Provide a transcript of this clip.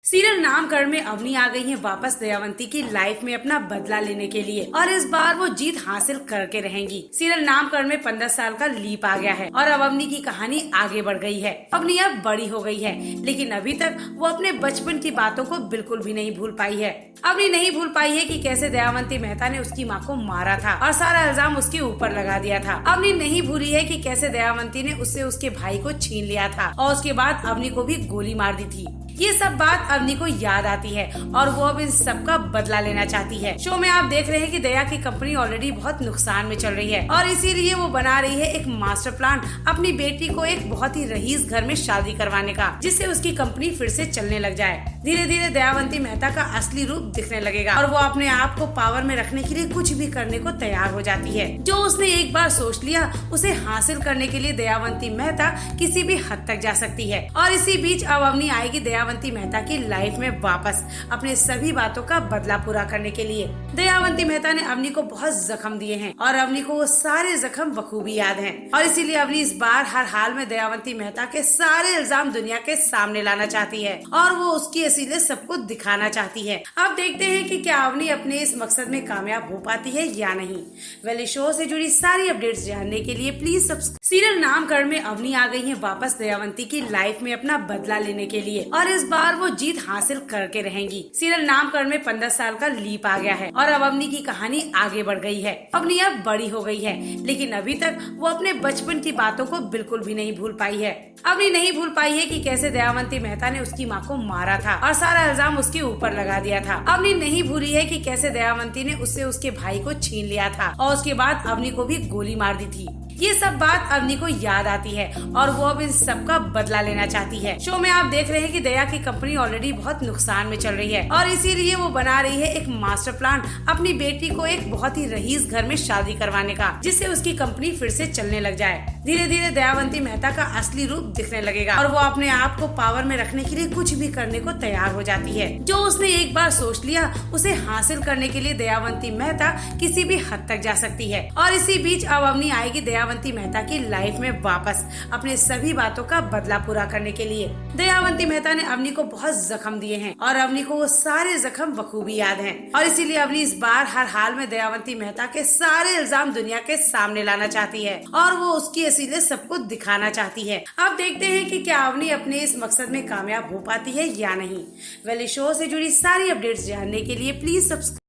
Serial नामकरण में अवनी आ गई है वापस दयावंती की लाइफ में अपना बदला लेने के लिए और इस बार वो जीत हासिल करके रहेंगी। सीरियल नामकरण में 15 साल का लीप आ गया है और अब अवनी की कहानी आगे बढ़ गई है। अवनी अब बड़ी हो गई है, लेकिन अभी तक वो अपने बचपन की बातों को बिल्कुल भी नहीं भूल पाई है। अवनी नहीं भूल पाई है कि कैसे दयावंती मेहता ने उसकी माँ को मारा था और सारा इल्जाम उसके ऊपर लगा दिया था। अवनी नहीं भूली है कि कैसे दयावंती ने उससे उसके भाई को छीन लिया था और उसके बाद अवनी को भी गोली मार दी थी। ये सब बात अवनी को याद आती है और वो अब इन सब का बदला लेना चाहती है। शो में आप देख रहे हैं कि दया की कंपनी ऑलरेडी बहुत नुकसान में चल रही है और इसीलिए वो बना रही है एक मास्टर प्लान अपनी बेटी को एक बहुत ही रईस घर में शादी करवाने का, जिससे उसकी कंपनी फिर से चलने लग जाए। धीरे धीरे दयावंती मेहता का असली रूप दिखने लगेगा और वो अपने आप को पावर में रखने के लिए कुछ भी करने को तैयार हो जाती है। जो उसने एक बार सोच लिया उसे हासिल करने के लिए दयावंती मेहता किसी भी हद तक जा सकती है। और इसी बीच अब अवनी आएगी दयावंती मेहता की लाइफ में वापस अपने सभी बातों का बदला पूरा करने के लिए। दयावंती मेहता ने अवनी को बहुत जख्म दिए हैं और अवनी को वो सारे जख्म बखूबी याद हैं और इसीलिए अवनी इस बार हर हाल में दयावंती मेहता के सारे इल्जाम दुनिया के सामने लाना चाहती है और वो उसकी असलियत सबको दिखाना चाहती है। अब देखते हैं कि क्या अवनी अपने इस मकसद में कामयाब हो पाती है या नहीं। वेल, शो से जुड़ी सारी अपडेट्स जानने के लिए प्लीज सब्सक्राइब। सीरियल नामकरण में अवनी आ गई है वापस दयावंती की लाइफ में अपना बदला लेने के लिए और इस बार वो जीत हासिल करके रहेंगी। सीरियल नामकरण में 15 साल का लीप आ गया है और अब अवनी की कहानी आगे बढ़ गई है। अवनी अब बड़ी हो गई है, लेकिन अभी तक वो अपने बचपन की बातों को बिल्कुल भी नहीं भूल पाई है। अवनी नहीं भूल पाई है कि कैसे दयावंती मेहता ने उसकी माँ को मारा था और सारा इल्जाम उसके ऊपर लगा दिया था। अवनी नहीं भूली है कि कैसे दयावंती ने उससे उसके भाई को छीन लिया था और उसके बाद अवनी को भी गोली मार दी थी। ये सब बात अवनी को याद आती है और वो अब इन सब का बदला लेना चाहती है। शो में आप देख रहे हैं कि दया की कंपनी ऑलरेडी बहुत नुकसान में चल रही है और इसीलिए वो बना रही है एक मास्टर प्लान अपनी बेटी को एक बहुत ही रईस घर में शादी करवाने का, जिससे उसकी कंपनी फिर से चलने लग जाए। धीरे धीरे दयावंती मेहता का असली रूप दिखने लगेगा और वो अपने आप को पावर में रखने के लिए कुछ भी करने को तैयार हो जाती है। जो उसने एक बार सोच लिया उसे हासिल करने के लिए दयावंती मेहता किसी भी हद तक जा सकती है। और इसी बीच अब अवनी आएगी दयावंती मेहता की लाइफ में वापस अपने सभी बातों का बदला पूरा करने के लिए। दयावंती मेहता ने अवनी को बहुत जख्म दिए हैं और अवनी को वो सारे जख्म बखूबी याद हैं और इसीलिए अवनी इस बार हर हाल में दयावंती मेहता के सारे इल्जाम दुनिया के सामने लाना चाहती है और वो उसकी असलियत सबको दिखाना चाहती है। अब देखते हैं कि क्या अवनी अपने इस मकसद में कामयाब हो पाती है या नहीं। वेल, शो से जुड़ी सारी अपडेट्स जानने के लिए प्लीज सब्सक्राइब।